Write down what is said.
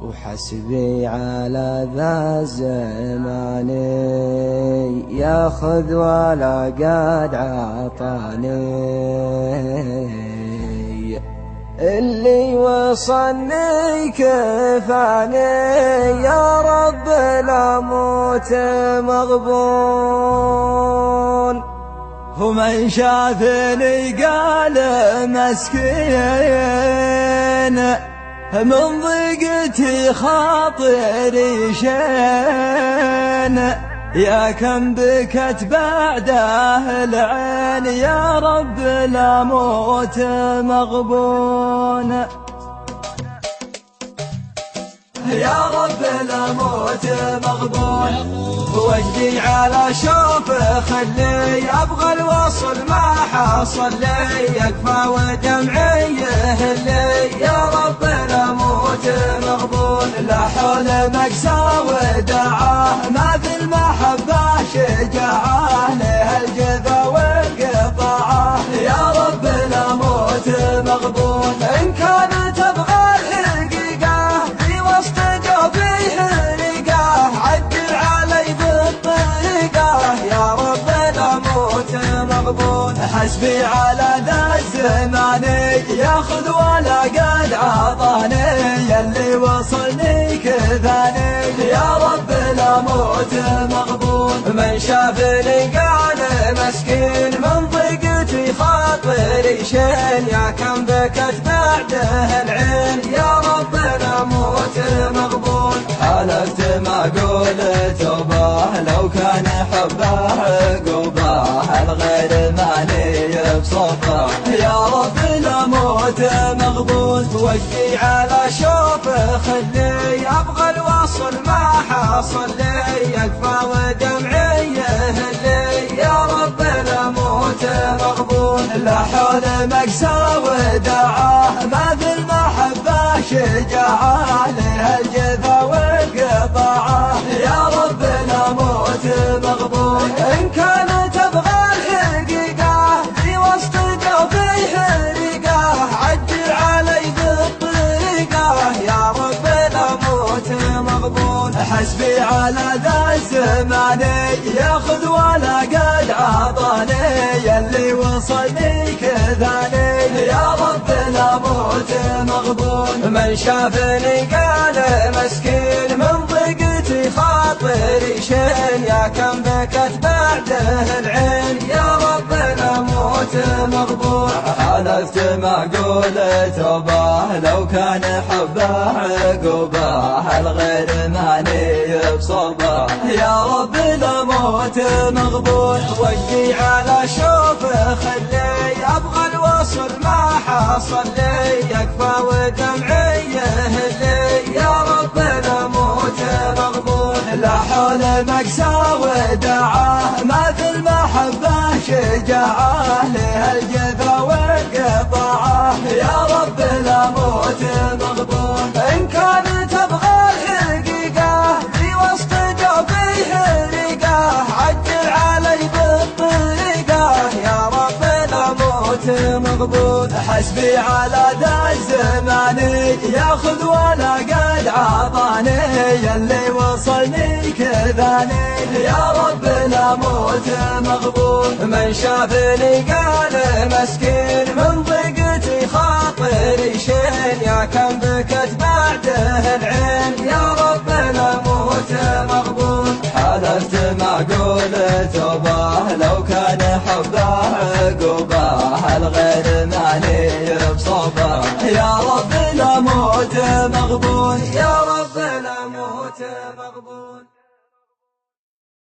وحسبي على ذا الزمان ياخذ ولا قد عطاني. اللي وصلني كفاني يا رب لا موت مغبون. ومن شافني قال مسكين من ضيقتي خاطري شين. يا كم بكت بعده العين يا رب لا موت مغبون. يا رب لا موت مغبون. وجدي على شوف خلي أبغى الوصل ما حصل لي يكفى ودمعي يهلي. يا رب لا موت مغبون. لا حول مقسى ودعاه ما في المحبة شجاعه لها الجذا والقطاعه. يا رب لا موت مغبون. إن كان تبغى الحقيقة في وسط جوفيه رقاه عدل علي بالطريقة. يا رب لا موت مغبون. حسبي على ذا الزمان ياخذ ولا قد عطاني يلي وصلني كذاني. يا رب لا موت مغبون. من شافني قال مسكين من ضيقتي خاطري شين. يا كم بكت بعده العين يا رب لا موت مغبون. حلفت ما اقول توبه لو كان حبه عقوبه الغير ماني بصفه. يا رب لا موت مغبون. وجدي على شوف خلي ابغى الوصل ما حصل لي يكفى ودمعي يهلي. يا رب لا موت مغبون. لا حول مقسى ودعاه ما في المحبة شجاعه لها الجذا والقطاعه. يا رب لا موت مغبون. إن كان تبغى الحقيقة في وسط جوفيه رقاه عدل علي بالطريقة. يا رب لا موت مغبون. حسبي على ذا الزمان ياخذ ولا قد عطاني يلي وصلني كذاني. يا رب لا موت مغبون. من شافني قال مسكين من ضيقتي خاطري شين. يا كم بكت بعده العين يا رب لا موت مغبون. حلفت ما اقول توبه لو كان حبه عقوبه الغير ماني بصوبه. يا رب لا موت مغبون. وجدي على شوف خلي ابغى الوصل ما حصل لي يكفى ودمعي يهلي. يا رب لا موت مغبون. لا حول مقسى ودعاه ما في المحبة شجاعه لها الجذا والقطاعه. يا رب لا موت مغبون. إن كان تبغى الحقيقة في وسط جوفيه رقاه عدل علي بالطريقة. يا رب لا موت مغبون. حسبي على ذا الزمان ياخذ ولا قد عطاني يلي وصلني كذاني. يا رب لا موت مغبون. من شافني قال مسكين من ضيقتي خاطري شين. يا كم بكت بعده العين يا رب لا موت مغبون. حلفت ما اقول توبه لو كان حبه عقوبه الغير ماني بصوبه. يا رب لا موت مغبون. يا رب لا موت مغبون.